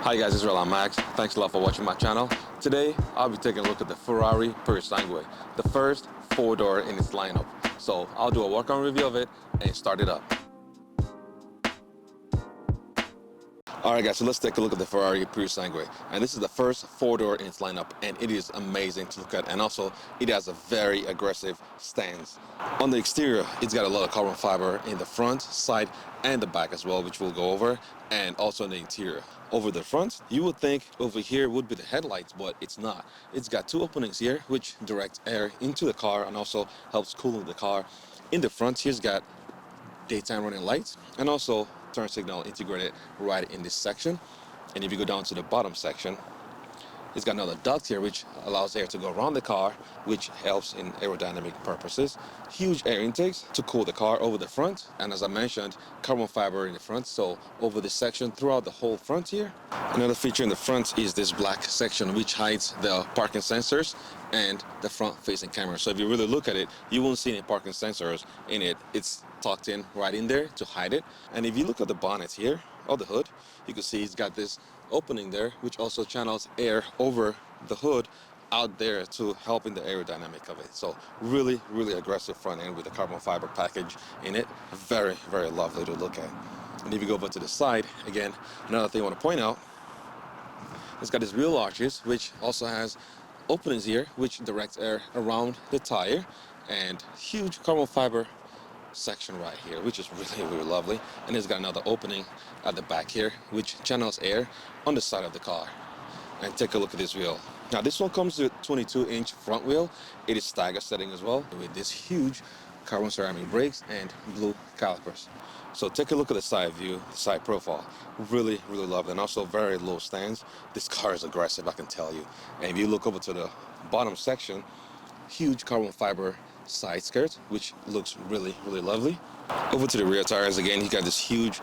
Hi guys, it's Redlinemaxx. Thanks a lot for watching my channel. Today, I'll be taking a look at the Ferrari Purosangue, the first four-door in its lineup. So I'll do a walk-on review of it and start it up. Alright guys, so let's take a look at the Ferrari Purosangue. And this is the first four-door in its lineup, and it is amazing to look at. And also, it has a very aggressive stance. On the exterior, it's got a lot of carbon fiber in the front, side, and the back as well, which we'll go over, and also in the interior. Over the front, you would think over here would be the headlights, but it's not. It's got two openings here, which direct air into the car and also helps cool the car. In the front, here's got daytime running lights and also turn signal integrated right in this section. And if you go down to the bottom section, it's got another duct here which allows air to go around the car, which helps in aerodynamic purposes. Huge air intakes to cool the car over the front, and as I mentioned, carbon fiber in the front, so over this section throughout the whole front here. Another feature in the front is this black section which hides the parking sensors and the front facing camera. So if you really look at it, you won't see any parking sensors in it. It's tucked in right in there to hide it. And if you look at the bonnet here, or the hood, you can see it's got this opening there which also channels air over the hood out there to help in the aerodynamic of it. So really aggressive front end with the carbon fiber package in it. Very lovely to look at. And if you go over to the side, again, another thing I want to point out, it's got these wheel arches which also has openings here which direct air around the tire, and huge carbon fiber section right here, which is really lovely. And it's got another opening at the back here which channels air on the side of the car. And take a look at this wheel. Now this one comes with 22-inch front wheel. It is stagger setting as well with this huge carbon ceramic brakes and blue calipers. So take a look at the side view, the side profile. Really lovely, and also very low stance. This car is aggressive, I can tell you. And if you look over to the bottom section, huge carbon fiber side skirt which looks really lovely. Over to the rear tires, again you got this huge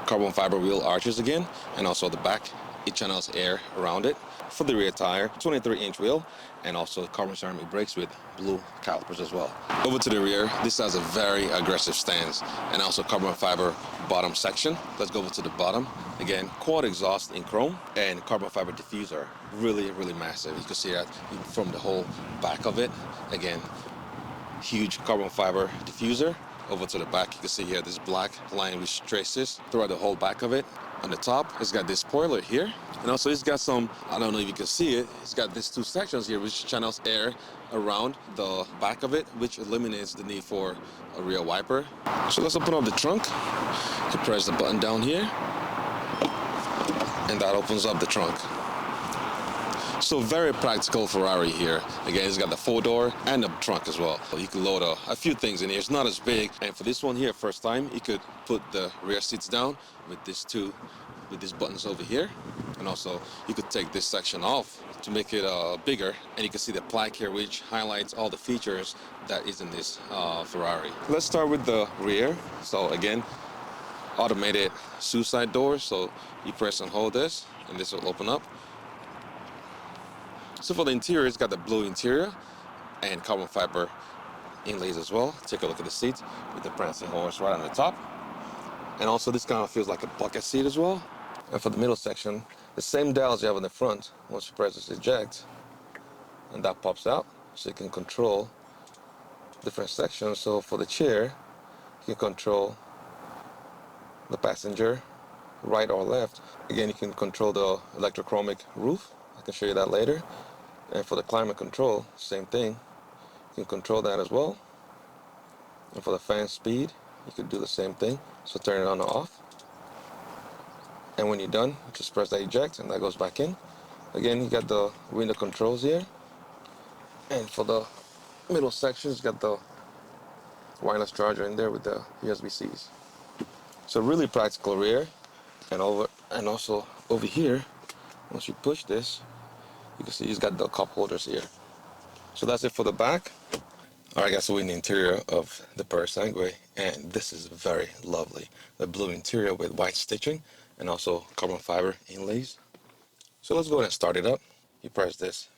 carbon fiber wheel arches again, and also the back, it channels air around it. For the rear tire, 23-inch wheel and also carbon ceramic brakes with blue calipers as well. Over to the rear, this has a very aggressive stance and also carbon fiber bottom section. Let's go over to the bottom. Again, quad exhaust in chrome and carbon fiber diffuser. Really massive. You can see that from the whole back of it. Again, huge carbon fiber diffuser. Over to the back, you can see here this black line which traces throughout the whole back of it. On the top, it's got this spoiler here, and also it's got some, I don't know if you can see it, it's got these two sections here which channels air around the back of it, which eliminates the need for a rear wiper. So let's open up the trunk. You press the button down here, and that opens up the trunk. So very practical Ferrari here. Again, it's got the four-door and the trunk as well. So you can load a few things in here. It's not as big. And for this one here, first time, you could put the rear seats down with these buttons over here. And also, you could take this section off to make it bigger. And you can see the plaque here, which highlights all the features that is in this Ferrari. Let's start with the rear. So again, automated suicide doors. So you press and hold this, and this will open up. So for the interior, it's got the blue interior and carbon fiber inlays as well. Take a look at the seat with the prancing horse right on the top. And also this kind of feels like a bucket seat as well. And for the middle section, the same dials you have in the front. Once you press this eject, and that pops out, so you can control different sections. So for the chair, you can control the passenger, right or left. Again, you can control the electrochromic roof. I can show you that later. And for the climate control, same thing. You can control that as well. And for the fan speed, you can do the same thing. So turn it on or off. And when you're done, just press that eject and that goes back in. Again, you got the window controls here. And for the middle section, it's got the wireless charger in there with the USB-Cs. So really practical rear. And also over here, once you push this, you can see it's got the cup holders here. So that's it for the back. Alright guys, so we're in the interior of the Purosangue, and this is very lovely. The blue interior with white stitching and also carbon fiber inlays. So let's go ahead and start it up. You press this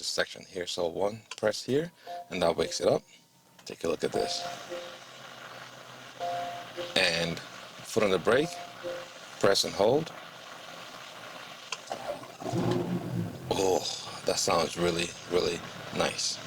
section here. So one press here, and that wakes it up. Take a look at this. And foot on the brake, press and hold. Oh, that sounds really, really nice.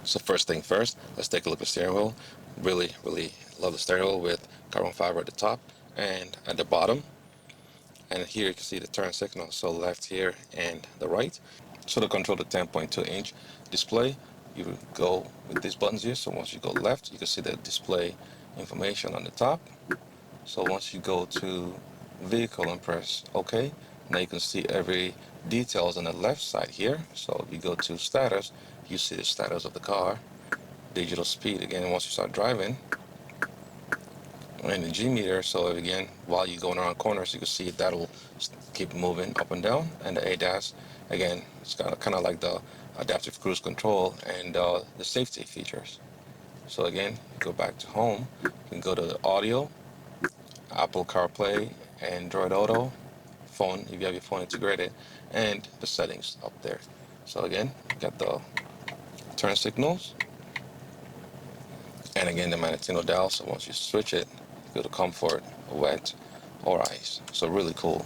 So first thing first, let's take a look at the steering wheel. Really, really love the steering wheel with carbon fiber at the top and at the bottom. And here you can see the turn signal, so left here and the right. So to control the 10.2-inch display, you go with these buttons here. So once you go left, you can see the display information on the top. So once you go to vehicle and press OK, now you can see every details on the left side here. So if you go to status, you see the status of the car, digital speed again once you start driving, and the G meter. So again, while you're going around corners, you can see that'll keep moving up and down. And the ADAS, again, it's kind of like the adaptive cruise control and the safety features. So again, go back to home, you can go to the audio, Apple CarPlay, Android Auto, phone if you have your phone integrated, and the settings up there. So again, you got the turn signals, and again the magnetic dial. So once you switch it, go to comfort, wet, or ice. So really cool.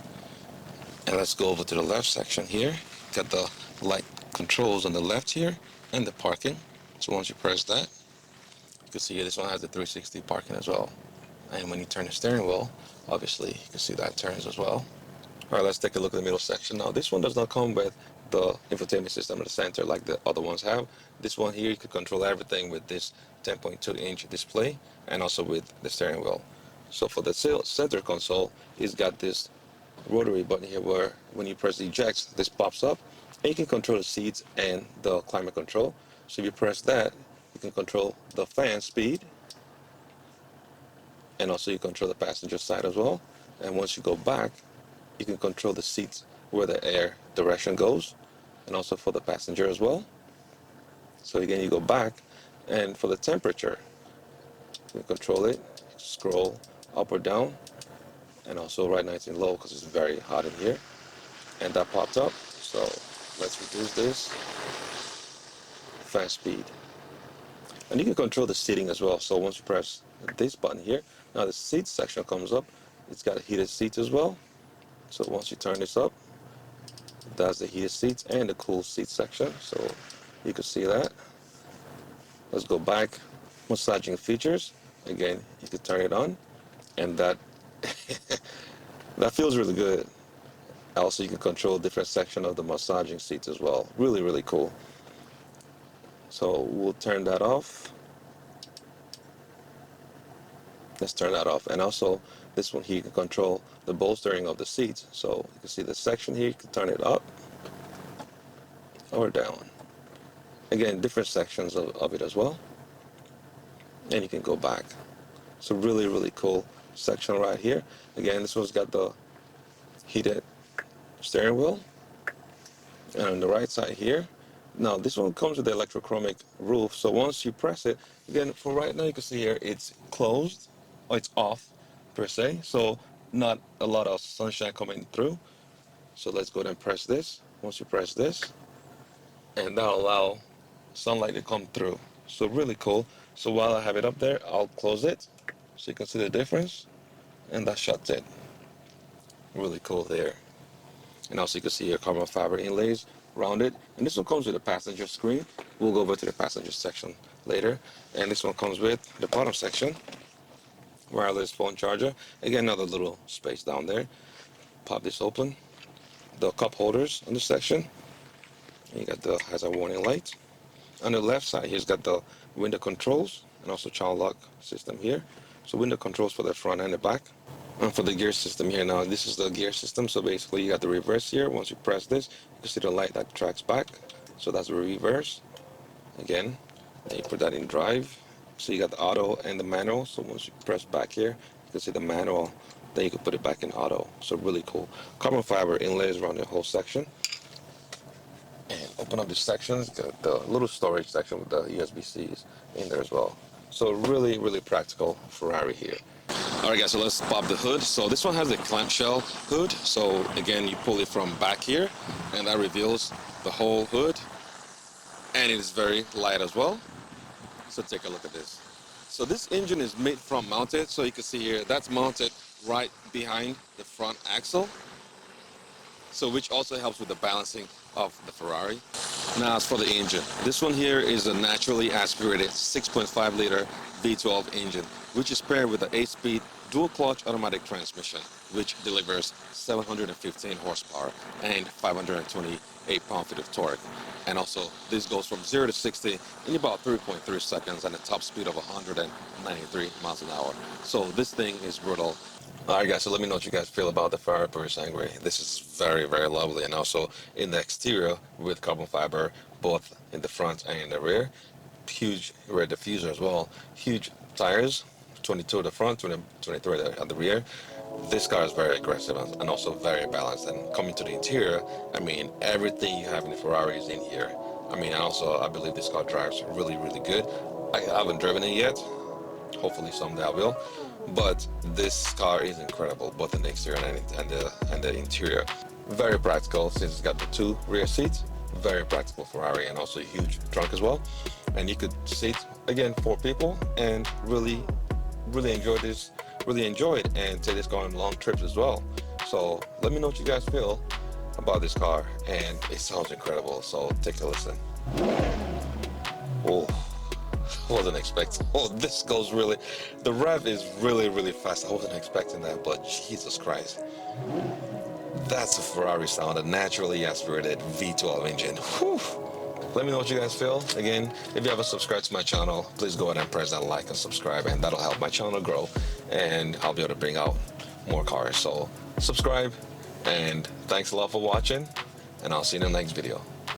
And let's go over to the left section here. Got the light controls on the left here and the parking. So once you press that, you can see this one has the 360 parking as well. And when you turn the steering wheel, obviously you can see that turns as well. All right, let's take a look at the middle section. Now this one does not come with the infotainment system in the center like the other ones have. This one here, you can control everything with this 10.2-inch display and also with the steering wheel. So for the center console, it's got this rotary button here where when you press eject, this pops up and you can control the seats and the climate control. So if you press that, you can control the fan speed, and also you control the passenger side as well. And once you go back, you can control the seats where the air direction goes, and also for the passenger as well. So again, you go back, and for the temperature, you can control it, scroll up or down, and also right now it's in low because it's very hot in here. And that popped up. So let's reduce this fan speed. And you can control the seating as well. So once you press this button here, now the seat section comes up. It's got a heated seat as well. So once you turn this up, that's the heated seats and the cool seat section. So you can see that. Let's go back. Massaging features. Again, you can turn it on, and that that feels really good. Also, you can control different section of the massaging seats as well. Really, really cool. So we'll turn that off. Let's turn that off. And also, this one here, you can control the bolstering of the seats. So you can see the section here, you can turn it up or down. Again, different sections of it as well. And you can go back. So really, really cool section right here. Again, this one's got the heated steering wheel. And on the right side here, now this one comes with the electrochromic roof. So once you press it, again, for right now, you can see here it's closed or it's off per se. So not a lot of sunshine coming through. So let's go ahead and press this. Once you press this, and that'll allow sunlight to come through. So really cool. So while I have it up there, I'll close it so you can see the difference, and that shuts it. Really cool there. And also you can see your carbon fiber inlays around it. And this one comes with a passenger screen. We'll go over to the passenger section later. And this one comes with the bottom section, wireless phone charger. Again, another little space down there. Pop this open. The cup holders on this section. And you got the hazard warning light. On the left side, here's got the window controls and also child lock system here. So window controls for the front and the back. And for the gear system here now, this is the gear system. So basically, you got the reverse here. Once you press this, you can see the light that tracks back. So that's the reverse. Again, then you put that in drive. So you got the auto and the manual. So once you press back here, you can see the manual. Then you can put it back in auto. So really cool. Carbon fiber inlays around the whole section. And open up this section. It's got the little storage section with the USB-Cs in there as well. So really, really practical Ferrari here. All right, guys, so let's pop the hood. So this one has a clamshell hood. So again, you pull it from back here, and that reveals the whole hood. And it is very light as well. So take a look at this. So this engine is made front mounted. So you can see here, that's mounted right behind the front axle. So which also helps with the balancing of the Ferrari. Now as for the engine, this one here is a naturally aspirated 6.5 liter V12 engine, which is paired with an 8-speed dual clutch automatic transmission, which delivers 715 horsepower and 528 pound-feet of torque. And also this goes from 0 to 60 in about 3.3 seconds and a top speed of 193 miles an hour. So this thing is brutal. Alright guys, so let me know what you guys feel about the Ferrari Purosangue. This is very, very lovely, and also in the exterior with carbon fiber, both in the front and in the rear. Huge rear diffuser as well. Huge tires, 22 at the front, 23 at the rear. This car is very aggressive and also very balanced. And coming to the interior, I mean, everything you have in the Ferrari is in here. I mean, and also I believe this car drives really, really good. I haven't driven it yet. Hopefully someday I will. But this car is incredible, both in the exterior and the interior. Very practical since it's got the 2 rear seats. Very practical Ferrari, and also a huge trunk as well. And you could seat again 4 people and really enjoy this. Really enjoy it and take this car on long trips as well. So let me know what you guys feel about this car, and it sounds incredible. So take a listen. Oh. Wasn't expecting. Oh, this goes really, the rev is really, really fast. I wasn't expecting that, but Jesus Christ. That's a Ferrari sound, a naturally aspirated V12 engine. Whew. Let me know what you guys feel. Again, if you haven't subscribed to my channel, please go ahead and press that like and subscribe, and that'll help my channel grow, and I'll be able to bring out more cars. So subscribe, and thanks a lot for watching, and I'll see you in the next video.